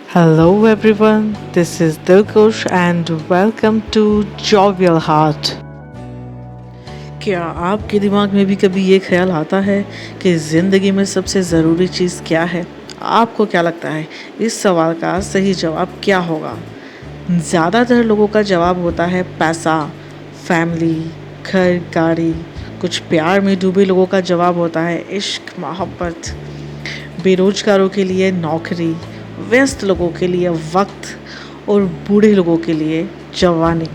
Hello everyone, this is Dilkush and welcome to Jovial Heart. क्या आपके दिमाग में भी कभी ये ख्याल आता है कि ज़िंदगी में सबसे ज़रूरी चीज़ क्या है? आपको क्या लगता है इस सवाल का सही जवाब क्या होगा? ज़्यादातर लोगों का जवाब होता है पैसा, फैमिली, घर, गाड़ी। कुछ प्यार में डूबे लोगों का जवाब होता है इश्क, मोहब्बत। बेरोजगारों के लिए नौकरी, व्यस्त लोगों के लिए वक्त और बूढ़े लोगों के लिए जवानी।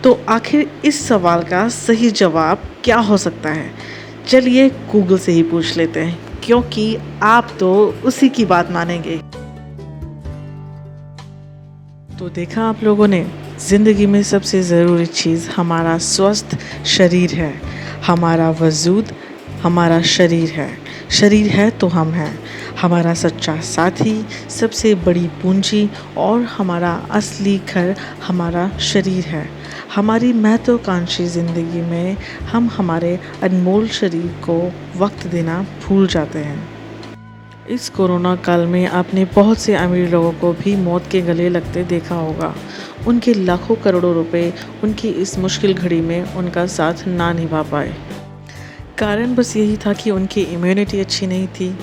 तो आखिर इस सवाल का सही जवाब क्या हो सकता है? चलिए गूगल से ही पूछ लेते हैं, क्योंकि आप तो उसी की बात मानेंगे। तो देखा आप लोगों ने, ज़िंदगी में सबसे ज़रूरी चीज़ हमारा स्वस्थ शरीर है। हमारा वजूद हमारा शरीर है। शरीर है तो हम हैं। हमारा सच्चा साथी, सबसे बड़ी पूंजी और हमारा असली घर हमारा शरीर है। हमारी महत्वाकांक्षी ज़िंदगी में हम हमारे अनमोल शरीर को वक्त देना भूल जाते हैं। इस कोरोना काल में आपने बहुत से अमीर लोगों को भी मौत के गले लगते देखा होगा। उनके लाखों करोड़ों रुपए उनकी इस मुश्किल घड़ी में उनका साथ ना निभा पाए। कारण बस यही था कि उनकी इम्यूनिटी अच्छी नहीं थी।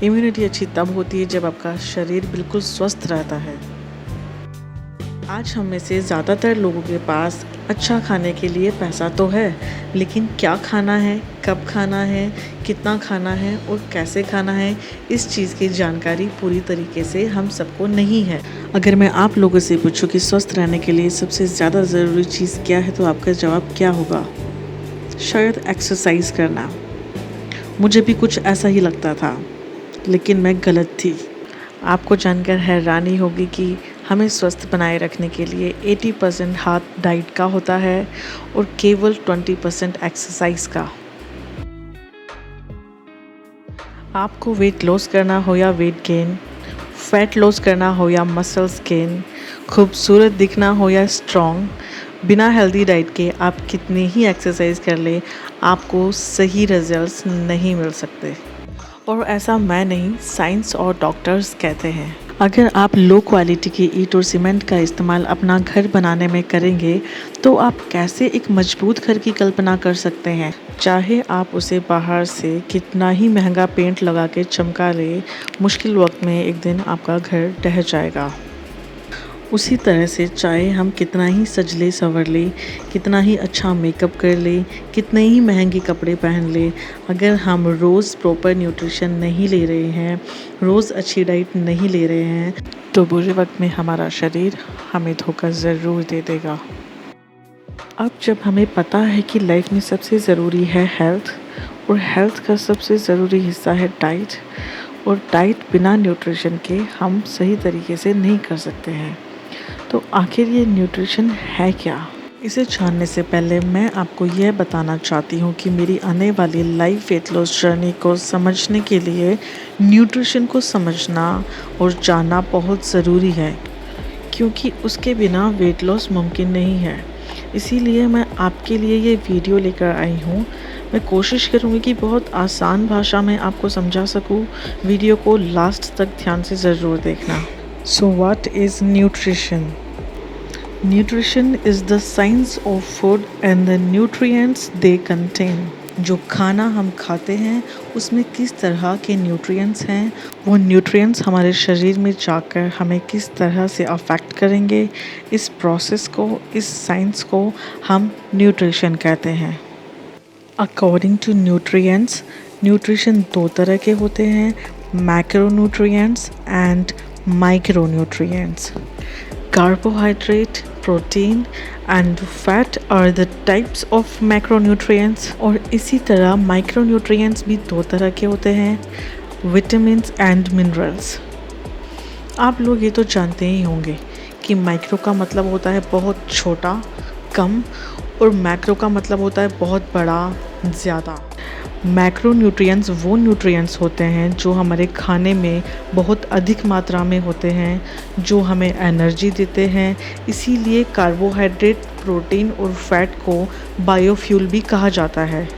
इम्यूनिटी अच्छी तब होती है जब आपका शरीर बिल्कुल स्वस्थ रहता है। आज हम में से ज़्यादातर लोगों के पास अच्छा खाने के लिए पैसा तो है, लेकिन क्या खाना है, कब खाना है, कितना खाना है और कैसे खाना है, इस चीज़ की जानकारी पूरी तरीके से हम सबको नहीं है। अगर मैं आप लोगों से पूछूं कि स्वस्थ रहने के लिए सबसे ज़्यादा ज़रूरी चीज़ क्या है, तो आपका जवाब क्या होगा? शायद एक्सरसाइज करना। मुझे भी कुछ ऐसा ही लगता था, लेकिन मैं गलत थी। आपको जानकर हैरानी होगी कि हमें स्वस्थ बनाए रखने के लिए 80% हाथ डाइट का होता है और केवल 20% एक्सरसाइज का। आपको वेट लॉस करना हो या वेट गेन, फैट लॉस करना हो या मसल्स गेन, खूबसूरत दिखना हो या स्ट्रॉन्ग, बिना हेल्दी डाइट के आप कितनी ही एक्सरसाइज कर ले, आपको सही रिजल्ट्स नहीं मिल सकते। और ऐसा मैं नहीं, साइंस और डॉक्टर्स कहते हैं। अगर आप लो क्वालिटी की ईंट और सीमेंट का इस्तेमाल अपना घर बनाने में करेंगे, तो आप कैसे एक मजबूत घर की कल्पना कर सकते हैं? चाहे आप उसे बाहर से कितना ही महंगा पेंट लगा के चमका ले, मुश्किल वक्त में एक दिन आपका घर ढह जाएगा। उसी तरह से चाहे हम कितना ही सज ले संवर ले, कितना ही अच्छा मेकअप कर ले, कितने ही महंगे कपड़े पहन ले, अगर हम रोज़ प्रॉपर न्यूट्रिशन नहीं ले रहे हैं, रोज़ अच्छी डाइट नहीं ले रहे हैं, तो बुरे वक्त में हमारा शरीर हमें धोखा ज़रूर दे देगा। अब जब हमें पता है कि लाइफ में सबसे ज़रूरी है हेल्थ, और हेल्थ का सबसे ज़रूरी हिस्सा है डाइट, और डाइट बिना न्यूट्रिशन के हम सही तरीके से नहीं कर सकते हैं, तो आखिर ये न्यूट्रिशन है क्या? इसे जानने से पहले मैं आपको यह बताना चाहती हूँ कि मेरी आने वाली लाइफ वेट लॉस जर्नी को समझने के लिए न्यूट्रिशन को समझना और जानना बहुत ज़रूरी है, क्योंकि उसके बिना वेट लॉस मुमकिन नहीं है। इसीलिए मैं आपके लिए ये वीडियो लेकर आई हूँ। मैं कोशिश करूँगी कि बहुत आसान भाषा में आपको समझा सकूँ। वीडियो को लास्ट तक ध्यान से ज़रूर देखना। So what is nutrition? Nutrition is the science of food and the nutrients they contain. जो खाना हम खाते हैं उसमें किस तरह के न्यूट्रिएंट्स हैं, वो न्यूट्रिएंट्स हमारे शरीर में जाकर हमें किस तरह से अफेक्ट करेंगे, इस प्रोसेस को, इस साइंस को हम न्यूट्रिशन कहते हैं। अकॉर्डिंग टू न्यूट्रिएंट्स, न्यूट्रिशन दो तरह के होते हैं, macronutrients and micronutrients. Carbohydrate, protein and fat are the types of macronutrients. और इसी तरह micronutrients भी दो तरह के होते हैं, vitamins and minerals. आप लोग ये तो जानते ही होंगे कि माइक्रो का मतलब होता है बहुत छोटा, कम, और मैक्रो का मतलब होता है बहुत बड़ा, ज़्यादा। मैक्रोन्यूट्रिएंट्स वो न्यूट्रिएंट्स होते हैं जो हमारे खाने में बहुत अधिक मात्रा में होते हैं, जो हमें एनर्जी देते हैं। इसीलिए कार्बोहाइड्रेट, प्रोटीन और फैट को बायोफ्यूल भी कहा जाता है।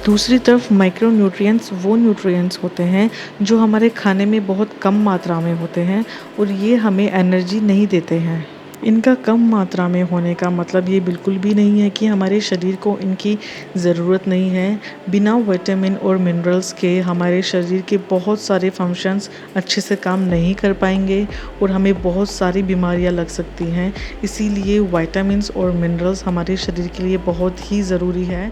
दूसरी तरफ माइक्रो न्यूट्रिएंट्स वो न्यूट्रिएंट्स होते हैं जो हमारे खाने में बहुत कम मात्रा में होते हैं और ये हमें एनर्जी नहीं देते हैं। इनका कम मात्रा में होने का मतलब ये बिल्कुल भी नहीं है कि हमारे शरीर को इनकी ज़रूरत नहीं है। बिना विटामिन और मिनरल्स के हमारे शरीर के बहुत सारे फंक्शंस अच्छे से काम नहीं कर पाएंगे और हमें बहुत सारी बीमारियां लग सकती हैं। इसीलिए विटामिन्स और मिनरल्स हमारे शरीर के लिए बहुत ही ज़रूरी है।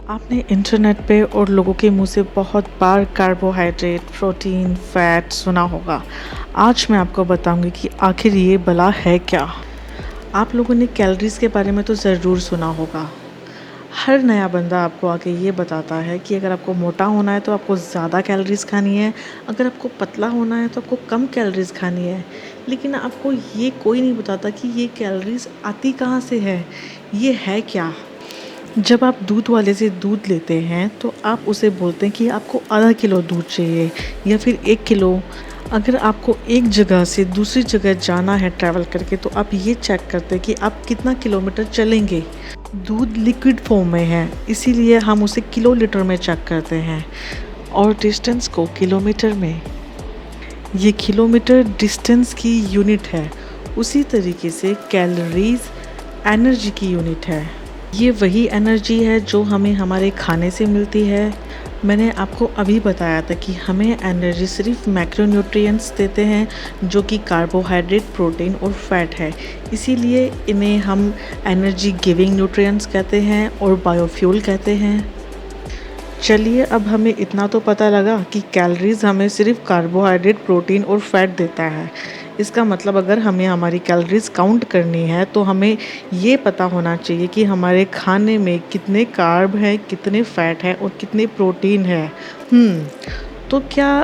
आपने इंटरनेट पे और लोगों के मुंह से बहुत बार कार्बोहाइड्रेट, प्रोटीन, फैट सुना होगा। आज मैं आपको बताऊंगी कि आखिर ये भला है क्या। आप लोगों ने कैलोरीज़ के बारे में तो ज़रूर सुना होगा। हर नया बंदा आपको आके ये बताता है कि अगर आपको मोटा होना है तो आपको ज़्यादा कैलोरीज़ खानी है, अगर आपको पतला होना है तो आपको कम कैलोरीज़ खानी है। लेकिन आपको ये कोई नहीं बताता कि ये कैलोरीज़ आती कहाँ से है, ये है क्या। जब आप दूध वाले से दूध लेते हैं तो आप उसे बोलते हैं कि आपको आधा किलो दूध चाहिए या फिर 1 किलो। अगर आपको एक जगह से दूसरी जगह जाना है ट्रैवल करके तो आप ये चेक करते हैं कि आप कितना किलोमीटर चलेंगे। दूध लिक्विड फॉर्म में है, इसीलिए हम उसे किलो लीटर में चेक करते हैं और डिस्टेंस को किलोमीटर में। ये किलोमीटर डिस्टेंस की यूनिट है। उसी तरीके से कैलोरीज एनर्जी की यूनिट है। ये वही एनर्जी है जो हमें हमारे खाने से मिलती है। मैंने आपको अभी बताया था कि हमें एनर्जी सिर्फ मैक्रोन्यूट्रिएंट्स देते हैं जो कि कार्बोहाइड्रेट, प्रोटीन और फैट है। इसीलिए इन्हें हम एनर्जी गिविंग न्यूट्रिएंट्स कहते हैं और बायोफ्यूल कहते हैं। चलिए, अब हमें इतना तो पता लगा कि कैलोरीज हमें सिर्फ कार्बोहाइड्रेट, प्रोटीन और फैट देता है। इसका मतलब अगर हमें हमारी कैलोरीज काउंट करनी है तो हमें ये पता होना चाहिए कि हमारे खाने में कितने कार्ब हैं, कितने फैट हैं और कितने प्रोटीन है। तो क्या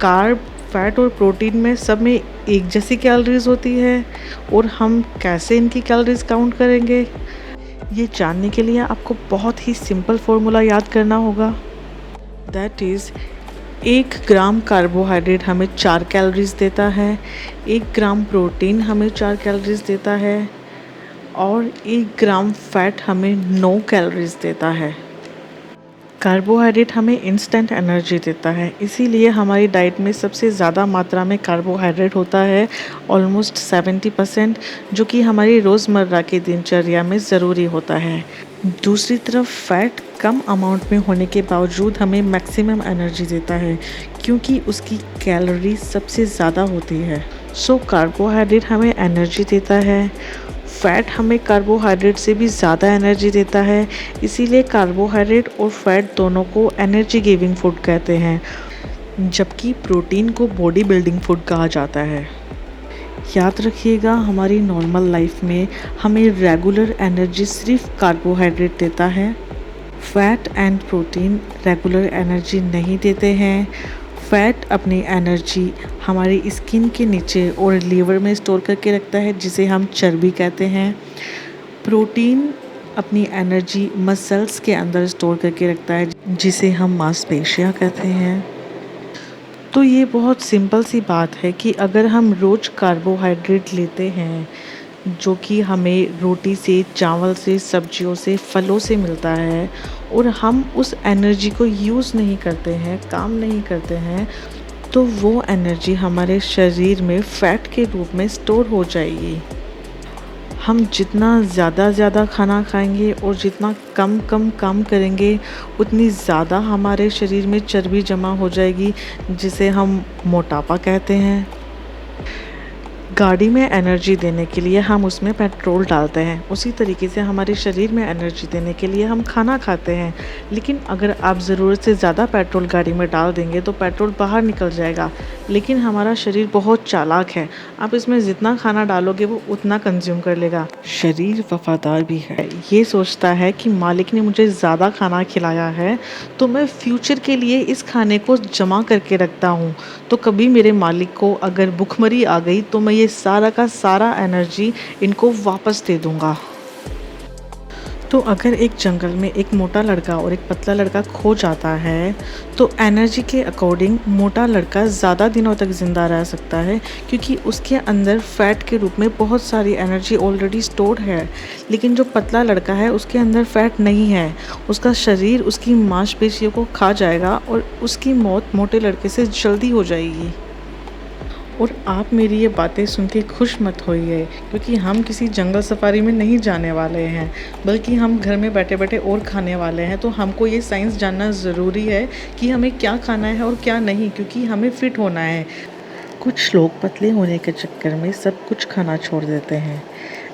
कार्ब, फैट और प्रोटीन में सब में एक जैसी कैलोरीज होती है और हम कैसे इनकी कैलोरीज काउंट करेंगे? ये जानने के लिए आपको बहुत ही सिंपल फॉर्मूला याद करना होगा। दैट इज़ 1 ग्राम कार्बोहाइड्रेट हमें 4 कैलोरीज देता है, 1 ग्राम प्रोटीन हमें 4 कैलोरीज देता है और 1 ग्राम फैट हमें 9 कैलोरीज देता है। कार्बोहाइड्रेट हमें इंस्टेंट एनर्जी देता है, इसीलिए हमारी डाइट में सबसे ज़्यादा मात्रा में कार्बोहाइड्रेट होता है, ऑलमोस्ट 70%, जो कि हमारी रोज़मर्रा की दिनचर्या में ज़रूरी होता है। दूसरी तरफ फैट कम अमाउंट में होने के बावजूद हमें मैक्सिमम एनर्जी देता है क्योंकि उसकी कैलोरी सबसे ज़्यादा होती है। सो कार्बोहाइड्रेट हमें एनर्जी देता है, फैट हमें कार्बोहाइड्रेट से भी ज़्यादा एनर्जी देता है। इसीलिए कार्बोहाइड्रेट और फैट दोनों को एनर्जी गिविंग फूड कहते हैं, जबकि प्रोटीन को बॉडी बिल्डिंग फूड कहा जाता है। याद रखिएगा, हमारी नॉर्मल लाइफ में हमें रेगुलर एनर्जी सिर्फ कार्बोहाइड्रेट देता है। Fat and protein regular energy नहीं देते हैं। फैट अपनी एनर्जी हमारी स्किन के नीचे और लीवर में स्टोर करके रखता है, जिसे हम चर्बी कहते हैं। प्रोटीन अपनी एनर्जी मसल्स के अंदर स्टोर करके रखता है, जिसे हम मांसपेशियां कहते हैं। तो ये बहुत सिंपल सी बात है कि अगर हम रोज़ कार्बोहाइड्रेट लेते हैं, जो कि हमें रोटी से, चावल से, सब्जियों से, फलों से मिलता है, और हम उस एनर्जी को यूज़ नहीं करते हैं, काम नहीं करते हैं, तो वो एनर्जी हमारे शरीर में फ़ैट के रूप में स्टोर हो जाएगी। हम जितना ज़्यादा खाना खाएंगे और जितना कम काम करेंगे, उतनी ज़्यादा हमारे शरीर में चर्बी जमा हो जाएगी, जिसे हम मोटापा कहते हैं। गाड़ी में एनर्जी देने के लिए हम उसमें पेट्रोल डालते हैं, उसी तरीके से हमारे शरीर में एनर्जी देने के लिए हम खाना खाते हैं। लेकिन अगर आप ज़रूरत से ज़्यादा पेट्रोल गाड़ी में डाल देंगे तो पेट्रोल बाहर निकल जाएगा। लेकिन हमारा शरीर बहुत चालाक है, आप इसमें जितना खाना डालोगे वो उतना कंज्यूम कर लेगा। शरीर वफादार भी है, ये सोचता है कि मालिक ने मुझे ज़्यादा खाना खिलाया है तो मैं फ्यूचर के लिए इस खाने को जमा करके रखता हूँ, तो कभी मेरे मालिक को अगर भुखमरी आ गई तो मैं ये सारा का सारा एनर्जी इनको वापस दे दूँगा। तो अगर एक जंगल में एक मोटा लड़का और एक पतला लड़का खो जाता है तो एनर्जी के अकॉर्डिंग मोटा लड़का ज़्यादा दिनों तक ज़िंदा रह सकता है क्योंकि उसके अंदर फैट के रूप में बहुत सारी एनर्जी ऑलरेडी स्टोर्ड है। लेकिन जो पतला लड़का है उसके अंदर फैट नहीं है, उसका शरीर उसकी मांसपेशियों को खा जाएगा और उसकी मौत मोटे लड़के से जल्दी हो जाएगी। और आप मेरी ये बातें सुन के खुश मत होइए क्योंकि हम किसी जंगल सफारी में नहीं जाने वाले हैं, बल्कि हम घर में बैठे बैठे और खाने वाले हैं। तो हमको ये साइंस जानना ज़रूरी है कि हमें क्या खाना है और क्या नहीं, क्योंकि हमें फ़िट होना है। कुछ लोग पतले होने के चक्कर में सब कुछ खाना छोड़ देते हैं।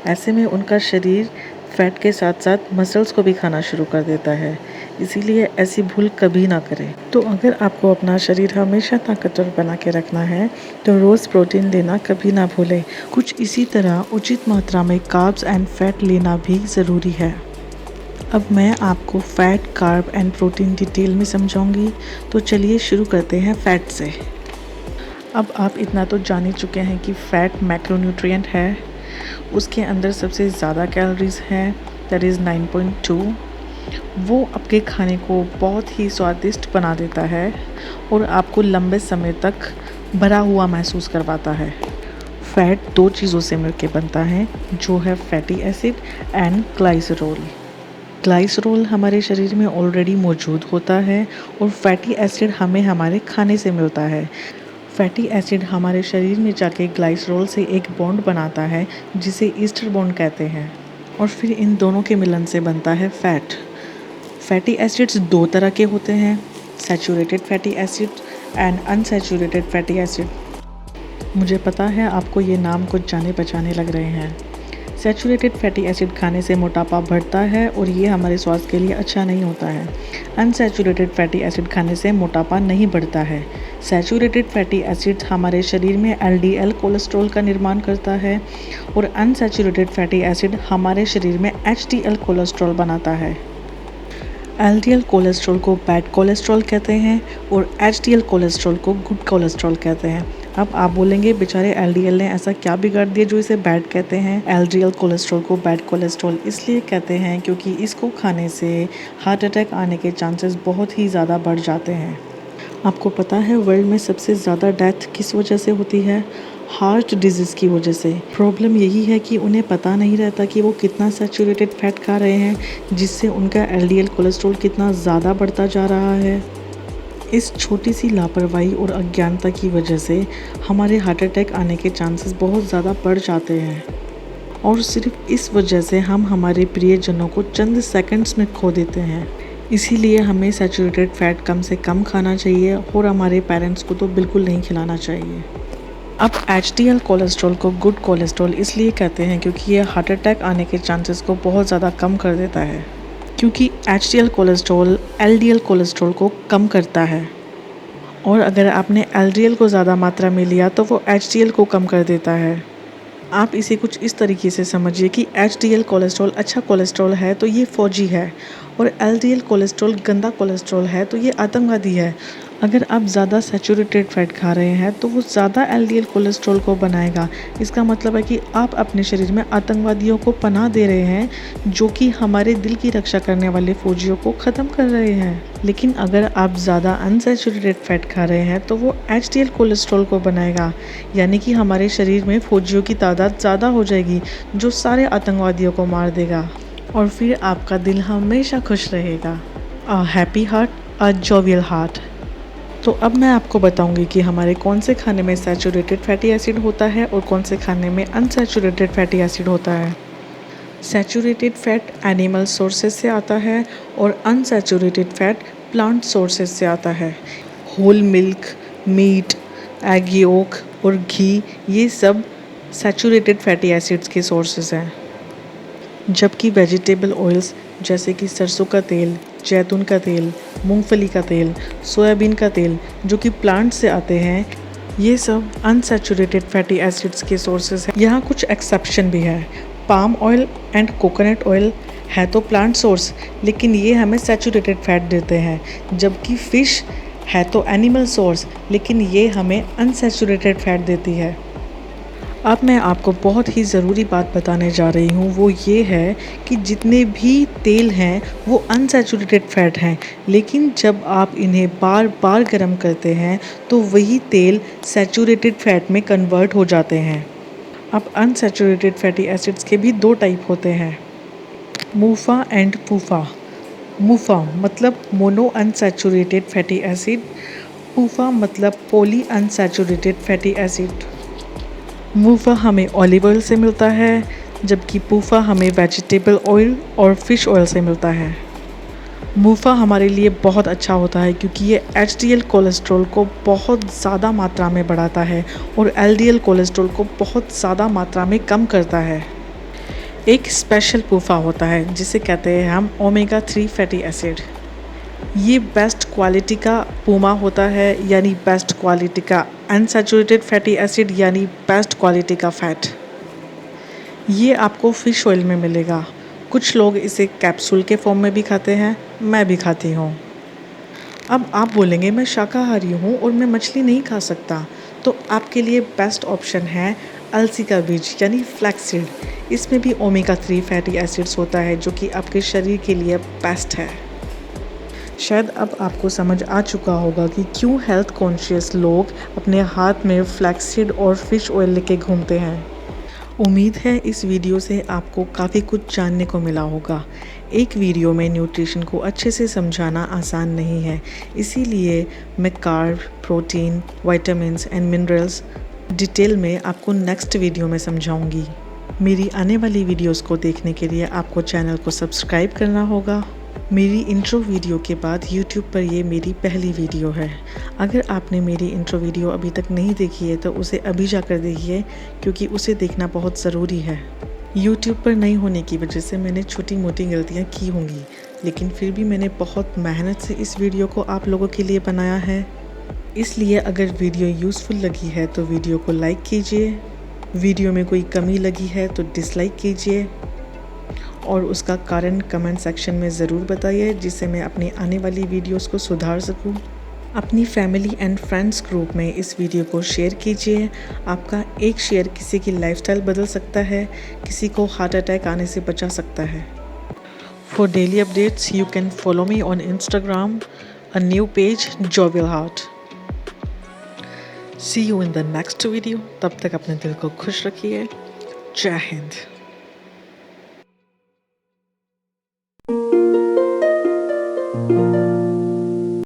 ऐसे में उनका शरीर फैट के साथ साथ मसल्स को भी खाना शुरू कर देता है। इसीलिए ऐसी भूल कभी ना करें। तो अगर आपको अपना शरीर हमेशा ताकतवर बना के रखना है तो रोज़ प्रोटीन लेना कभी ना भूलें। कुछ इसी तरह उचित मात्रा में कार्ब्स एंड फैट लेना भी ज़रूरी है। अब मैं आपको fat, carb and protein detail में समझाऊंगी। तो चलिए शुरू करते हैं फ़ैट से। अब आप इतना तो जान ही चुके हैं कि फ़ैट मैक्रोन्यूट्रिएंट है। उसके अंदर सबसे ज़्यादा कैलोरीज हैं, दैट इज़ 9.2। वो आपके खाने को बहुत ही स्वादिष्ट बना देता है और आपको लंबे समय तक भरा हुआ महसूस करवाता है। फ़ैट दो चीज़ों से मिलकर बनता है, जो है fatty acid and glycerol. Glycerol हमारे शरीर में ऑलरेडी मौजूद होता है और फैटी एसिड हमें हमारे खाने से मिलता है। फैटी एसिड हमारे शरीर में जाके ग्लाइसरोल से एक बॉन्ड बनाता है जिसे ईस्टर बॉन्ड कहते हैं, और फिर इन दोनों के मिलन से बनता है फ़ैट। फैटी एसिड्स दो तरह के होते हैं, saturated fatty acid and unsaturated fatty acid. मुझे पता है आपको ये नाम कुछ जाने पहचाने लग रहे हैं। सैचुरेटेड फैटी एसिड खाने से मोटापा बढ़ता है और ये हमारे स्वास्थ्य के लिए अच्छा नहीं होता है। अनसैचुरेटेड फैटी एसिड खाने से मोटापा नहीं बढ़ता है। सैचुरेटेड फैटी एसिड हमारे शरीर में एलडीएल कोलेस्ट्रॉल का निर्माण करता है और अनसैचुरेटेड फैटी एसिड हमारे शरीर में एचडीएल कोलेस्ट्रॉल बनाता है। एलडीएल कोलेस्ट्रॉल को बैड कोलेस्ट्रॉल कहते हैं और एचडीएल कोलेस्ट्रॉल को गुड कोलेस्ट्रॉल कहते हैं। अब आप बोलेंगे बेचारे एलडीएल ने ऐसा क्या बिगाड़ दिया जो इसे बैड कहते हैं। एलडीएल कोलेस्ट्रॉल को बैड कोलेस्ट्रॉल इसलिए कहते हैं क्योंकि इसको खाने से हार्ट अटैक आने के चांसेस बहुत ही ज़्यादा बढ़ जाते हैं। आपको पता है वर्ल्ड में सबसे ज़्यादा डेथ किस वजह से होती है? हार्ट डिजीज़ की वजह से। प्रॉब्लम यही है कि उन्हें पता नहीं रहता कि वो कितना सैचुरेटेड फैट खा रहे हैं, जिससे उनका एलडीएल कोलेस्ट्रॉल कितना ज़्यादा बढ़ता जा रहा है। इस छोटी सी लापरवाही और अज्ञानता की वजह से हमारे हार्ट अटैक आने के चांसेस बहुत ज़्यादा बढ़ जाते हैं, और सिर्फ इस वजह से हम हमारे प्रियजनों को चंद सेकंड्स में खो देते हैं। इसीलिए हमें सैचुरेटेड फैट कम से कम खाना चाहिए और हमारे पेरेंट्स को तो बिल्कुल नहीं खिलाना चाहिए। अब एचडीएल कोलेस्ट्रॉल को गुड कोलेस्ट्रॉल इसलिए कहते हैं क्योंकि ये हार्ट अटैक आने के चांसेस को बहुत ज़्यादा कम कर देता है, क्योंकि एचडीएल कोलेस्ट्रॉल एलडीएल कोलेस्ट्रॉल को कम करता है, और अगर आपने एलडीएल को ज़्यादा मात्रा में लिया तो वो एचडीएल को कम कर देता है। आप इसे कुछ इस तरीके से समझिए कि एचडीएल कोलेस्ट्रॉल अच्छा कोलेस्ट्रॉल है तो ये फौजी है, और एलडीएल कोलेस्ट्रॉल गंदा कोलेस्ट्रॉल है तो ये आतंकवादी है। अगर आप ज़्यादा सैचुरेटेड फैट खा रहे हैं तो वो ज़्यादा एलडीएल कोलेस्ट्रॉल को बनाएगा। इसका मतलब है कि आप अपने शरीर में आतंकवादियों को पनाह दे रहे हैं, जो कि हमारे दिल की रक्षा करने वाले फौजियों को ख़त्म कर रहे हैं। लेकिन अगर आप ज़्यादा अनसैचुरेटेड फैट खा रहे हैं तो वो एचडीएल कोलेस्ट्रॉल को बनाएगा, यानी कि हमारे शरीर में फौजियों की तादाद ज़्यादा हो जाएगी, जो सारे आतंकवादियों को मार देगा, और फिर आपका दिल हमेशा खुश रहेगा। A happy heart, a jovial heart. तो अब मैं आपको बताऊंगी कि हमारे कौन से खाने में सैचुरेटेड फैटी एसिड होता है और कौन से खाने में अनसैचुरेटेड फैटी एसिड होता है। सैचुरेटेड फैट एनिमल सोर्सेज से आता है और अनसैचुरेटेड फैट प्लांट सोर्सेज से आता है। Whole milk, meat, egg yolk और घी, ये सब सैचुरेटेड फैटी एसिड्स के सोर्सेज हैं। जबकि वेजिटेबल ऑयल्स जैसे कि सरसों का तेल, जैतून का तेल, मूंगफली का तेल, सोयाबीन का तेल, जो कि प्लांट से आते हैं, ये सब अनसैचुरेटेड फैटी एसिड्स के सोर्सेज हैं। यहाँ कुछ एक्सेप्शन भी है। Palm oil and coconut oil है तो प्लांट सोर्स, लेकिन ये हमें सैचुरेटेड फैट देते हैं। जबकि फ़िश है तो एनिमल सोर्स, लेकिन ये हमें अनसैचुरेटेड फैट देती है। अब मैं आपको बहुत ही ज़रूरी बात बताने जा रही हूँ, वो ये है कि जितने भी तेल हैं वो अनसैचुरेटेड फ़ैट हैं, लेकिन जब आप इन्हें बार बार गर्म करते हैं तो वही तेल सैचुरेटेड फ़ैट में कन्वर्ट हो जाते हैं। अब अनसैचुरेटेड फैटी एसिड्स के भी दो टाइप होते हैं, मूफा एंड पूफा। मूफा मतलब मोनो अनसैचुरेटेड फैटी एसिड, पूफा मतलब पॉली अनसैचुरेटेड फैटी एसिड। मूफा हमें ऑलिव ऑयल से मिलता है, जबकि पूफा हमें वेजिटेबल ऑयल और फिश ऑयल से मिलता है। मूफा हमारे लिए बहुत अच्छा होता है क्योंकि ये एचडीएल कोलेस्ट्रॉल को बहुत ज़्यादा मात्रा में बढ़ाता है और एलडीएल कोलेस्ट्रॉल को बहुत ज़्यादा मात्रा में कम करता है। एक स्पेशल पूफा होता है जिसे कहते हैं हम ओमेगा 3 फैटी एसिड। ये बेस्ट क्वालिटी का पूमा होता है, यानी बेस्ट क्वालिटी का अनसैचुरेटेड फैटी एसिड, यानी बेस्ट क्वालिटी का फ़ैट। ये आपको फ़िश ऑयल में मिलेगा। कुछ लोग इसे कैप्सूल के फॉर्म में भी खाते हैं, मैं भी खाती हूँ। अब आप बोलेंगे मैं शाकाहारी हूँ और मैं मछली नहीं खा सकता, तो आपके लिए बेस्ट ऑप्शन है अलसी का बीज यानी फ्लैक्सीड। इसमें भी ओमेगा 3 फैटी एसिड्स होता है जो कि आपके शरीर के लिए बेस्ट है। शायद अब आपको समझ आ चुका होगा कि क्यों हेल्थ कॉन्शियस लोग अपने हाथ में फ्लैक्सीड और फिश ऑयल लेके घूमते हैं। उम्मीद है इस वीडियो से आपको काफ़ी कुछ जानने को मिला होगा। एक वीडियो में न्यूट्रिशन को अच्छे से समझाना आसान नहीं है, इसीलिए मैं carb, protein, vitamins and minerals detail में आपको नेक्स्ट वीडियो में समझाऊंगी। मेरी आने वाली वीडियोस को देखने के लिए आपको चैनल को सब्सक्राइब करना होगा। मेरी इंट्रो वीडियो के बाद यूट्यूब पर ये मेरी पहली वीडियो है। अगर आपने मेरी इंट्रो वीडियो अभी तक नहीं देखी है तो उसे अभी जाकर देखिए, क्योंकि उसे देखना बहुत ज़रूरी है। यूट्यूब पर नहीं होने की वजह से मैंने छोटी मोटी गलतियाँ की होंगी, लेकिन फिर भी मैंने बहुत मेहनत से इस वीडियो को आप लोगों के लिए बनाया है। इसलिए अगर वीडियो यूज़फुल लगी है तो वीडियो को लाइक कीजिए, वीडियो में कोई कमी लगी है तो डिसलाइक कीजिए और उसका कारण कमेंट सेक्शन में ज़रूर बताइए, जिससे मैं अपनी आने वाली वीडियोस को सुधार सकूं। अपनी फैमिली एंड फ्रेंड्स ग्रुप में इस वीडियो को शेयर कीजिए। आपका एक शेयर किसी की लाइफस्टाइल बदल सकता है, किसी को हार्ट अटैक आने से बचा सकता है। For daily updates you can follow me on Instagram, a new page jovial heart. See you in the next video. तब तक अपने दिल को खुश रखिए। जय हिंद।